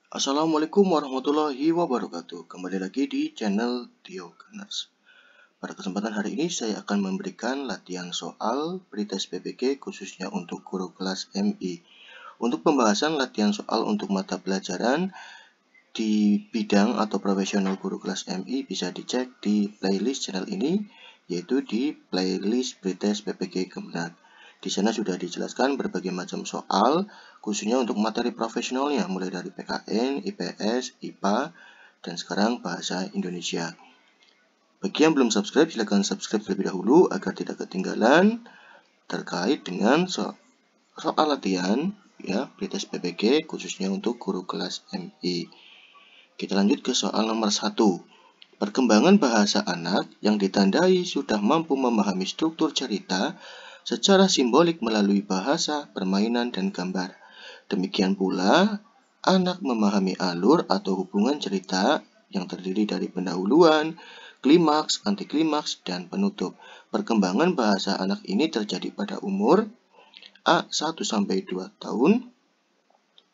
Assalamualaikum warahmatullahi wabarakatuh. Kembali lagi di channel Tio Gunners. Pada kesempatan hari ini saya akan memberikan latihan soal pretest PPG khususnya untuk guru kelas MI. Untuk pembahasan latihan soal untuk mata pelajaran di bidang atau profesional guru kelas MI bisa dicek di playlist channel ini, yaitu di playlist pretest PPG Kemenag. Di sana sudah dijelaskan berbagai macam soal, khususnya untuk materi profesionalnya, mulai dari PKN, IPS, IPA, dan sekarang bahasa Indonesia. Bagi yang belum subscribe, silakan subscribe terlebih dahulu agar tidak ketinggalan terkait dengan soal latihan ya pretest PPG khususnya untuk guru kelas MI. Kita lanjut ke soal nomor 1. Perkembangan bahasa anak yang ditandai sudah mampu memahami struktur cerita secara simbolik melalui bahasa, permainan, dan gambar. Demikian pula, anak memahami alur atau hubungan cerita yang terdiri dari pendahuluan, klimaks, antiklimaks, dan penutup. Perkembangan bahasa anak ini terjadi pada umur A. 1-2 tahun,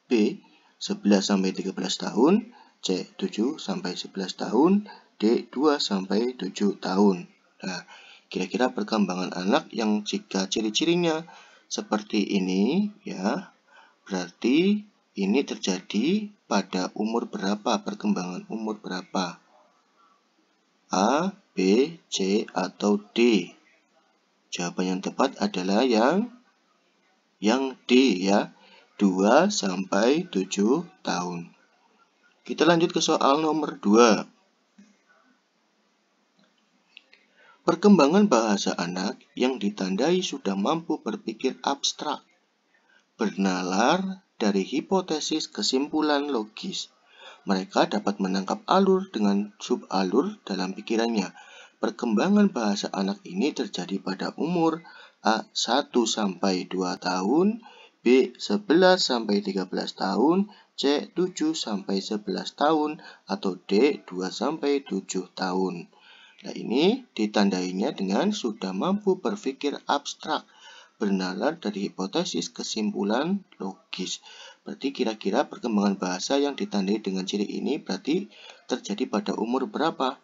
B. 11-13 tahun, C. 7-11 tahun, D. 2-7 tahun. Nah, kira-kira perkembangan anak yang jika ciri-cirinya seperti ini ya, berarti ini terjadi pada umur berapa, perkembangan umur berapa? A, B, C, atau D? Jawaban yang tepat adalah yang D ya, 2-7 tahun. Kita lanjut ke soal nomor 2. Perkembangan bahasa anak yang ditandai sudah mampu berpikir abstrak, bernalar dari hipotesis kesimpulan logis. Mereka dapat menangkap alur dengan subalur dalam pikirannya. Perkembangan bahasa anak ini terjadi pada umur A. 1-2 tahun, B. 11-13 tahun, C. 7-11 tahun, atau D. 2-7 tahun. Nah, ini ditandainya dengan sudah mampu berpikir abstrak, bernalar dari hipotesis kesimpulan logis. Berarti kira-kira perkembangan bahasa yang ditandai dengan ciri ini berarti terjadi pada umur berapa?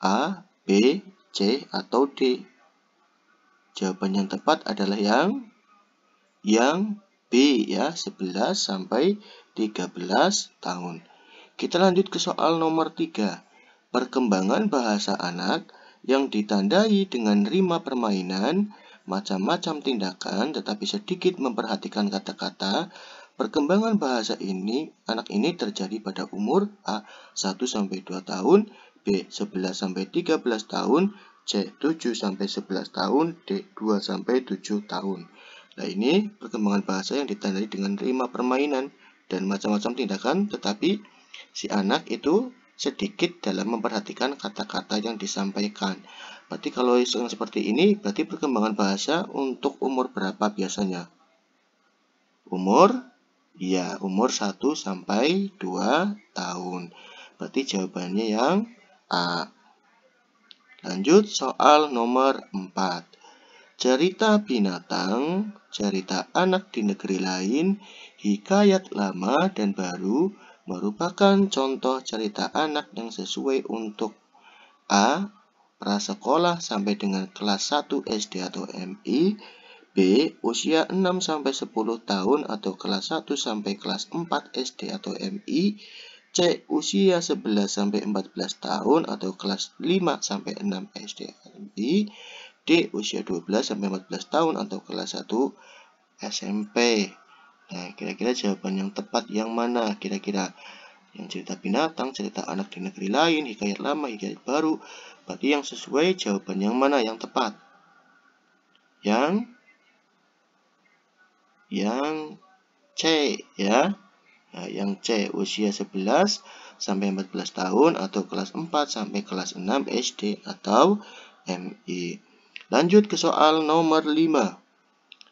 A, B, C, atau D? Jawaban yang tepat adalah yang B ya, 11-13 tahun. Kita lanjut ke soal nomor 3. Perkembangan bahasa anak yang ditandai dengan rima permainan, macam-macam tindakan, tetapi sedikit memperhatikan kata-kata. Perkembangan bahasa anak ini terjadi pada umur A. 1-2 tahun, B. 11-13 tahun, C. 7-11 tahun, D. 2-7 tahun. Nah, ini perkembangan bahasa yang ditandai dengan rima permainan dan macam-macam tindakan, tetapi si anak itu sedikit dalam memperhatikan kata-kata yang disampaikan. Berarti kalau yang seperti ini, berarti perkembangan bahasa untuk umur berapa biasanya? Umur 1-2 tahun. Berarti jawabannya yang A. Lanjut soal nomor 4. Cerita binatang, cerita anak di negeri lain, hikayat lama dan baru merupakan contoh cerita anak yang sesuai untuk A. Prasekolah sampai dengan kelas 1 SD atau MI, B. Usia 6-10 tahun atau kelas 1 sampai kelas 4 SD atau MI, C. Usia 11-14 tahun atau kelas 5-6 SD atau MI, D. Usia 12-14 tahun atau kelas 1 SMP. Nah, kira-kira jawaban yang tepat yang mana? Kira-kira yang cerita binatang, cerita anak di negeri lain, hikayat lama, hikayat baru. Berarti yang sesuai jawaban yang mana yang tepat? Yang C ya. Nah, yang C, usia 11-14 tahun atau kelas 4 sampai kelas 6 SD atau MI. Lanjut ke soal nomor 5.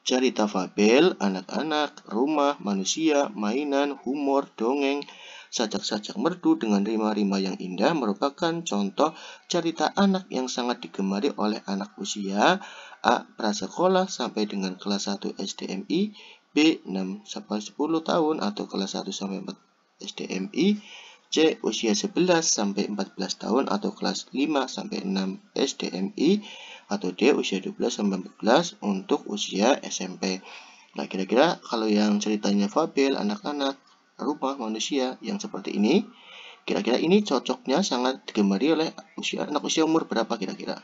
Cerita fabel, anak-anak, rumah, manusia, mainan, humor, dongeng, sajak-sajak merdu dengan rima-rima yang indah merupakan contoh cerita anak yang sangat digemari oleh anak usia A. Prasekolah sampai dengan kelas 1 SDMI, B. 6-10 tahun atau kelas 1 sampai 4 SDMI, C. Usia 11-14 tahun atau kelas 5-6 SDMI, atau D. Usia 12-14 untuk usia SMP. Nah, kira-kira kalau yang ceritanya fabel, anak-anak, rumah, manusia yang seperti ini, kira-kira ini cocoknya sangat digemari oleh anak usia umur berapa kira-kira?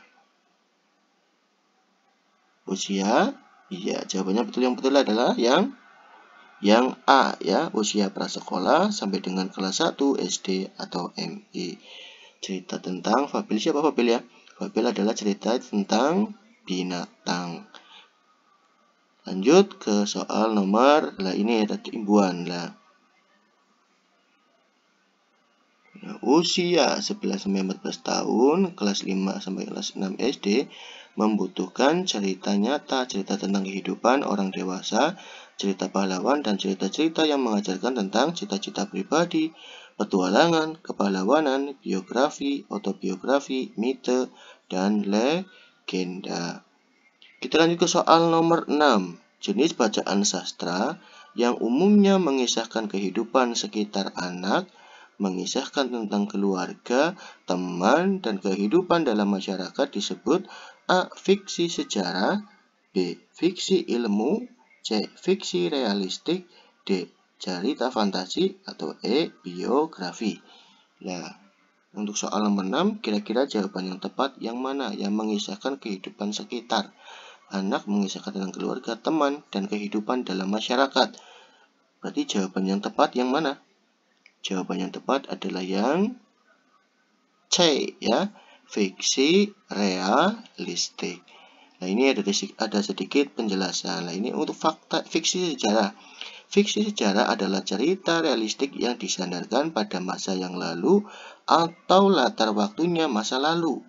Usia, iya, jawabannya betul. Yang betul adalah yang A ya, usia prasekolah sampai dengan kelas 1 SD atau MI. Cerita tentang fabel. Siapa fabel ya? Fabel adalah cerita tentang binatang. Lanjut ke soal nomor, ini ada imbuhan lah. Usia 11-14 tahun, kelas 5 sampai kelas 6 SD, membutuhkan cerita nyata, cerita tentang kehidupan orang dewasa, cerita pahlawan, dan cerita-cerita yang mengajarkan tentang cita-cita pribadi, petualangan, kepahlawanan, biografi, autobiografi, mite, dan legenda. Kita lanjut ke soal nomor 6. Jenis bacaan sastra yang umumnya mengisahkan kehidupan sekitar anak, mengisahkan tentang keluarga, teman, dan kehidupan dalam masyarakat disebut A. Fiksi sejarah, B. Fiksi ilmu, C. Fiksi realistik, D. Cerita fantasi, atau E. Biografi. Nah, untuk soal nomor 6, kira-kira jawaban yang tepat yang mana? Yang mengisahkan kehidupan sekitar. Anak mengisahkan tentang keluarga, teman, dan kehidupan dalam masyarakat. Berarti jawaban yang tepat yang mana? Jawaban yang tepat adalah yang C ya, fiksi realistik. Nah, ini ada sedikit penjelasan. Nah, ini untuk fakta fiksi sejarah. Fiksi sejarah adalah cerita realistik yang disandarkan pada masa yang lalu atau latar waktunya masa lalu.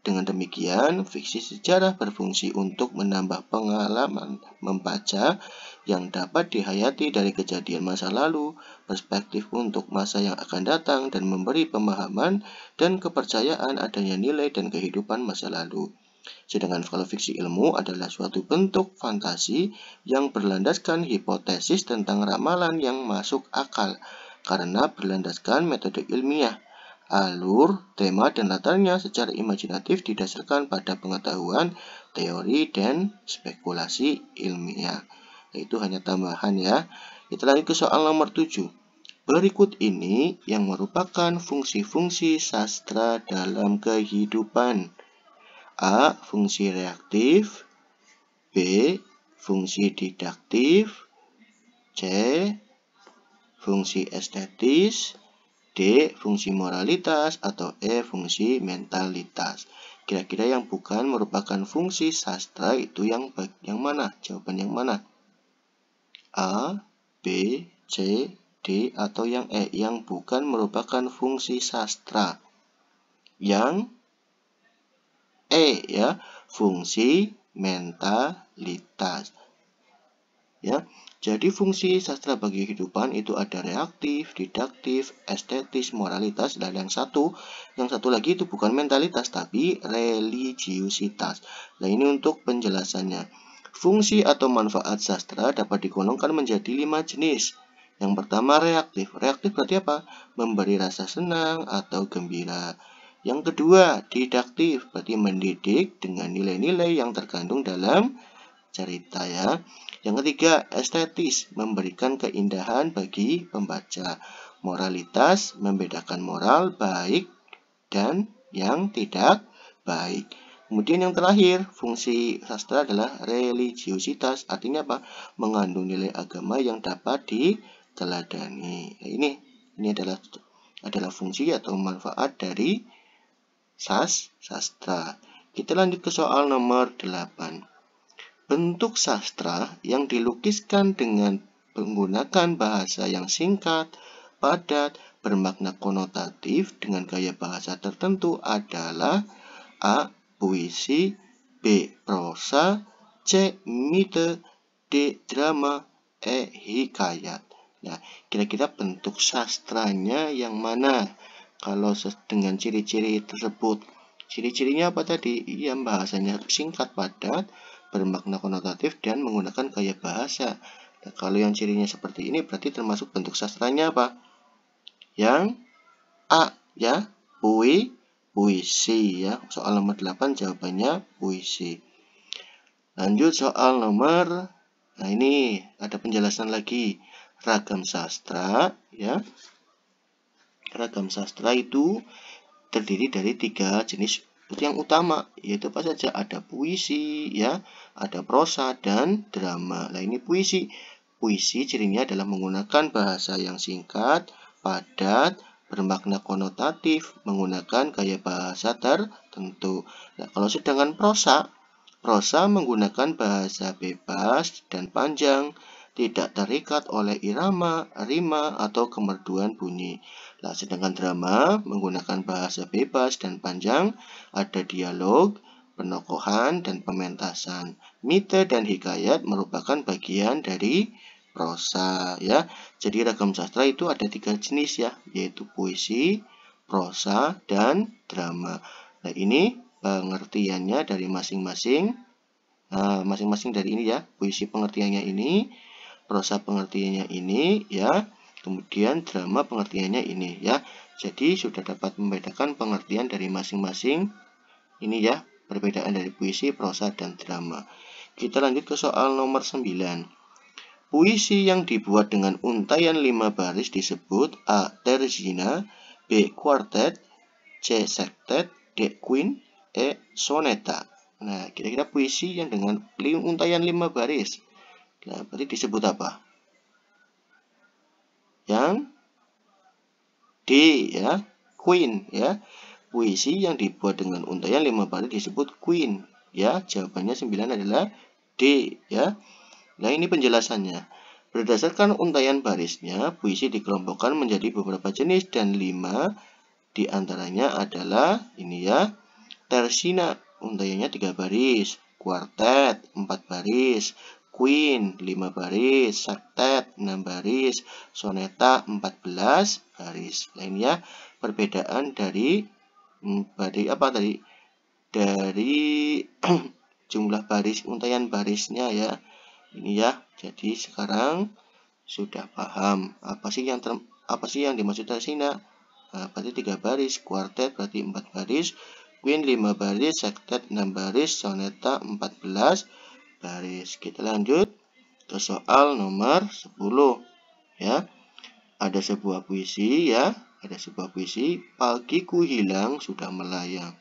Dengan demikian, fiksi sejarah berfungsi untuk menambah pengalaman membaca yang dapat dihayati dari kejadian masa lalu, perspektif untuk masa yang akan datang, dan memberi pemahaman dan kepercayaan adanya nilai dan kehidupan masa lalu. Sedangkan kalau fiksi ilmu adalah suatu bentuk fantasi yang berlandaskan hipotesis tentang ramalan yang masuk akal karena berlandaskan metode ilmiah. Alur, tema, dan latarnya secara imajinatif didasarkan pada pengetahuan, teori, dan spekulasi ilmiah. Itu hanya tambahan ya. Kita lanjut ke soal nomor 7. Berikut ini yang merupakan fungsi-fungsi sastra dalam kehidupan. A. Fungsi reaktif, B. Fungsi didaktif, C. Fungsi estetis, D. Fungsi moralitas, atau E. Fungsi mentalitas. Kira-kira yang bukan merupakan fungsi sastra itu yang mana? Jawaban yang mana? A, B, C, D, atau yang E? Yang bukan merupakan fungsi sastra. Yang E ya, fungsi mentalitas. Ya. Jadi fungsi sastra bagi kehidupan itu ada reaktif, didaktif, estetis, moralitas, dan yang satu lagi itu bukan mentalitas tapi religiusitas. Nah, ini untuk penjelasannya. Fungsi atau manfaat sastra dapat digolongkan menjadi 5 jenis. Yang pertama reaktif. Reaktif berarti apa? Memberi rasa senang atau gembira. Yang kedua didaktif, berarti mendidik dengan nilai-nilai yang terkandung dalam cerita ya. Yang ketiga, estetis, memberikan keindahan bagi pembaca. Moralitas, membedakan moral baik dan yang tidak baik. Kemudian yang terakhir, fungsi sastra adalah religiusitas, artinya apa? Mengandung nilai agama yang dapat diteladani. Nah, ini adalah fungsi atau manfaat dari sastra. Kita lanjut ke soal nomor 8. Bentuk sastra yang dilukiskan dengan menggunakan bahasa yang singkat, padat, bermakna konotatif dengan gaya bahasa tertentu adalah A. Puisi, B. Prosa, C. Mite, D. Drama, E. Hikayat. Nah, kira-kira bentuk sastranya yang mana? Kalau dengan ciri-ciri tersebut, ciri-cirinya apa tadi? Yang bahasanya singkat, padat, bermakna konotatif, dan menggunakan gaya bahasa. Nah, kalau yang cirinya seperti ini berarti termasuk bentuk sastranya apa? Yang A ya, puisi ya. Soal nomor 8 jawabannya puisi. Lanjut soal nomor, nah ini ada penjelasan lagi. Ragam sastra ya. Ragam sastra itu terdiri dari 3 jenis yang utama, yaitu apa saja? Ada puisi ya, ada prosa dan drama. Nah, ini puisi. Puisi cirinya adalah menggunakan bahasa yang singkat, padat, bermakna konotatif, menggunakan gaya bahasa tertentu. Nah, kalau sedangkan prosa menggunakan bahasa bebas dan panjang, tidak terikat oleh irama, rima, atau kemerduan bunyi. Nah, sedangkan drama menggunakan bahasa bebas dan panjang, ada dialog, penokohan, dan pementasan. Mite dan hikayat merupakan bagian dari prosa ya. Jadi ragam sastra itu ada 3 jenis ya, yaitu puisi, prosa, dan drama. Nah, ini pengertiannya dari masing-masing dari ini ya. Puisi pengertiannya ini, prosa pengertiannya ini ya, kemudian drama pengertiannya ini ya. Jadi sudah dapat membedakan pengertian dari masing-masing ini ya, perbedaan dari puisi, prosa, dan drama. Kita lanjut ke soal nomor 9. Puisi yang dibuat dengan untaian 5 baris disebut A. Terzina, B. Quartet, C. Sektet, D. Queen, E. Soneta. Nah, kira-kira puisi yang dengan untaian 5 baris. Nah, berarti disebut apa? Yang D ya, Queen ya. Puisi yang dibuat dengan untaian 5 baris disebut Queen ya. Jawabannya 9 adalah D ya. Nah, ini penjelasannya. Berdasarkan untaian barisnya, puisi dikelompokkan menjadi beberapa jenis dan 5 diantaranya adalah ini ya. Terzina, untaiannya 3 baris. Quartet, 4 baris. Queen, 5 baris. Sektet, 6 baris. Soneta, 14 baris. Nah, ini ya perbedaan dari jumlah baris, untaian barisnya ya. Ini ya. Jadi sekarang sudah paham apa sih yang dimaksud terzina. Nah, berarti 3 baris. Quartet berarti 4 baris. Queen 5 baris, sektet 6 baris, soneta 14 baris. Kita lanjut ke soal nomor 10 ya. Ada sebuah puisi ya, Pagiku hilang sudah melayang,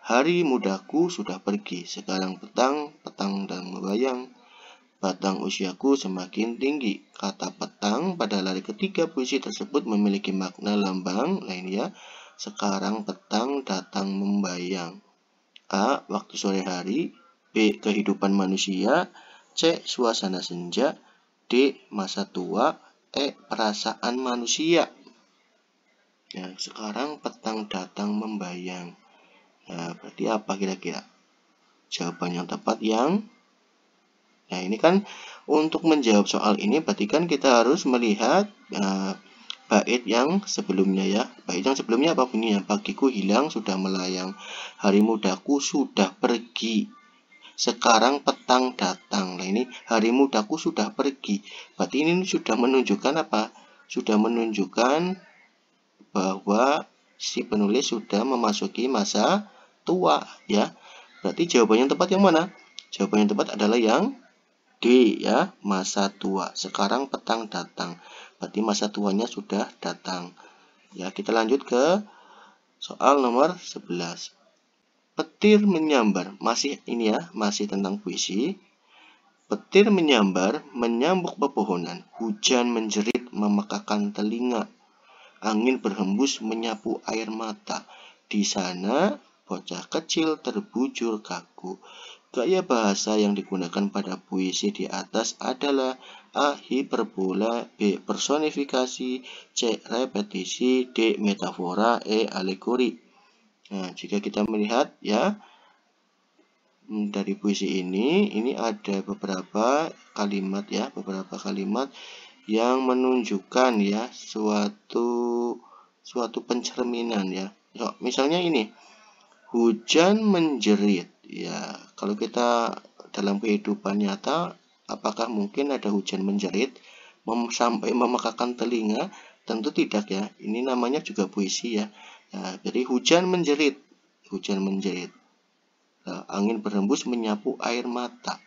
hari mudaku sudah pergi, sekarang petang dan membayang. Batang usiaku semakin tinggi. Kata petang pada lari ketiga puisi tersebut memiliki makna lambang lain ya. Sekarang petang datang membayang. A. Waktu sore hari. B. Kehidupan manusia. C. Suasana senja. D. Masa tua. E. Perasaan manusia. Ya, sekarang petang datang membayang. Nah, berarti apa kira-kira? Jawaban yang tepat yang Nah, ini kan untuk menjawab soal ini berarti kan kita harus melihat bait yang sebelumnya ya. Bait yang sebelumnya apa bunyinya? Pagiku hilang sudah melayang, hari mudaku sudah pergi, sekarang petang datang. Nah, ini hari mudaku sudah pergi. Berarti ini sudah menunjukkan apa? Sudah menunjukkan bahwa si penulis sudah memasuki masa tua ya. Berarti jawaban yang tepat yang mana? Jawaban yang tepat adalah yang D ya, masa tua. Sekarang petang datang. Berarti masa tuanya sudah datang. Ya, kita lanjut ke soal nomor 11. Petir menyambar. Masih ini ya, masih tentang puisi. Petir menyambar, menyambuk pepohonan. Hujan menjerit, memekakan telinga. Angin berhembus, menyapu air mata. Di sana, bocah kecil terbujur kaku. Gaya bahasa yang digunakan pada puisi di atas adalah A. Hiperbola, B. Personifikasi, C. Repetisi, D. Metafora, E. Alegori. Nah, jika kita melihat ya dari puisi ini ada beberapa kalimat ya, yang menunjukkan ya suatu pencerminan ya. Misalnya ini, hujan menjerit. Ya, kalau kita dalam kehidupan nyata, apakah mungkin ada hujan menjerit? sampai memekakan telinga? Tentu tidak ya. Ini namanya juga puisi ya. Nah, jadi hujan menjerit. Nah, angin berhembus menyapu air mata.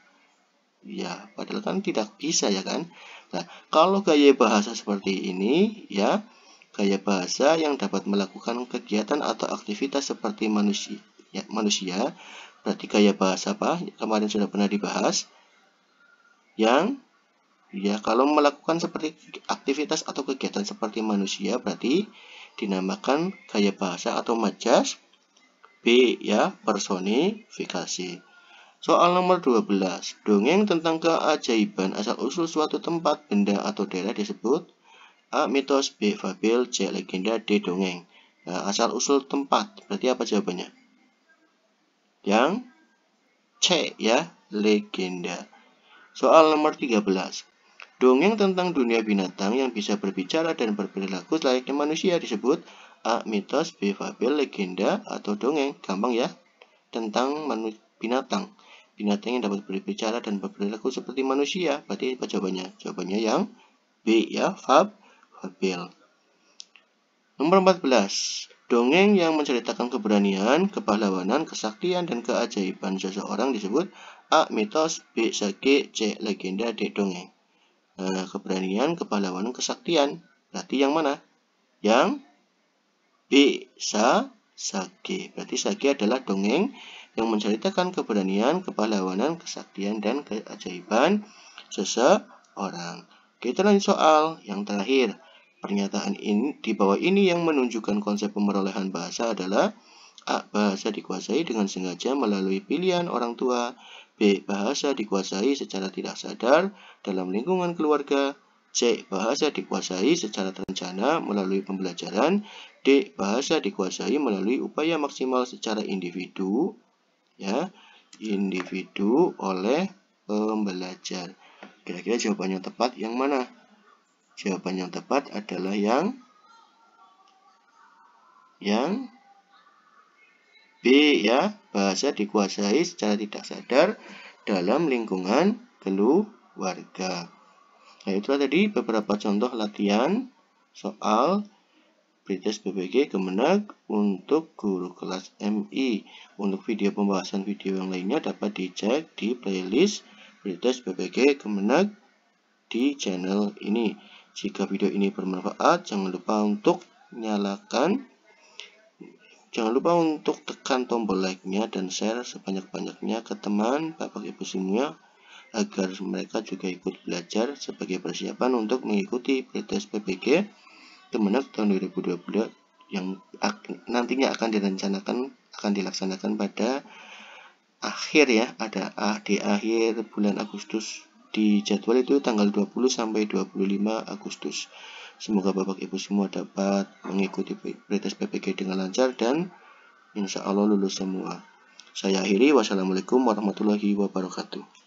Ya, padahal kan tidak bisa ya kan. Nah, kalau gaya bahasa seperti ini ya, gaya bahasa yang dapat melakukan kegiatan atau aktivitas seperti manusia. Berarti gaya bahasa apa? Kemarin sudah pernah dibahas. Yang ya, kalau melakukan seperti aktivitas atau kegiatan seperti manusia berarti dinamakan gaya bahasa atau majas. B ya, personifikasi. Soal nomor 12. Dongeng tentang keajaiban asal-usul suatu tempat, benda atau daerah disebut A. Mitos, B. Fabel, C. Legenda, D. Dongeng. Nah, asal-usul tempat berarti apa jawabannya? Yang C ya, legenda. Soal nomor 13. Dongeng tentang dunia binatang yang bisa berbicara dan berperilaku layaknya manusia disebut A. Mitos, B. Fabel, legenda, atau dongeng. Gampang ya. Tentang binatang. Binatang yang dapat berbicara dan berperilaku seperti manusia. Berarti apa jawabannya? Jawabannya yang B ya, fabel. Nomor 14. Dongeng yang menceritakan keberanian, kepahlawanan, kesaktian, dan keajaiban seseorang disebut A. Mitos, B. Sage, C. Legenda, D. Dongeng. Keberanian, kepahlawanan, kesaktian. Berarti yang mana? Yang B. Sage. Berarti sage adalah dongeng yang menceritakan keberanian, kepahlawanan, kesaktian, dan keajaiban seseorang. Kita lanjut soal yang terakhir. Pernyataan ini di bawah ini yang menunjukkan konsep pemerolehan bahasa adalah A. Bahasa dikuasai dengan sengaja melalui pilihan orang tua. B. Bahasa dikuasai secara tidak sadar dalam lingkungan keluarga. C. Bahasa dikuasai secara terencana melalui pembelajaran. D. Bahasa dikuasai melalui upaya maksimal secara individu oleh pembelajar. Kira-kira jawaban yang tepat yang mana? Jawaban yang tepat adalah yang B ya, bahasa dikuasai secara tidak sadar dalam lingkungan keluarga. Nah, itulah tadi beberapa contoh latihan soal pretest PPG Kemenag untuk guru kelas MI. Untuk video pembahasan video yang lainnya dapat dicek di playlist pretest PPG Kemenag di channel ini. Jika video ini bermanfaat, jangan lupa untuk tekan tombol like-nya dan share sebanyak-banyaknya ke teman Bapak Ibu semua agar mereka juga ikut belajar sebagai persiapan untuk mengikuti pretest PPG Kemenag tahun 2022 yang nantinya akan dilaksanakan pada di akhir bulan Agustus. Di jadwal itu tanggal 20 sampai 25 Agustus. Semoga Bapak Ibu semua dapat mengikuti pretest PPG dengan lancar dan insya Allah lulus semua. Saya akhiri. Wassalamualaikum warahmatullahi wabarakatuh.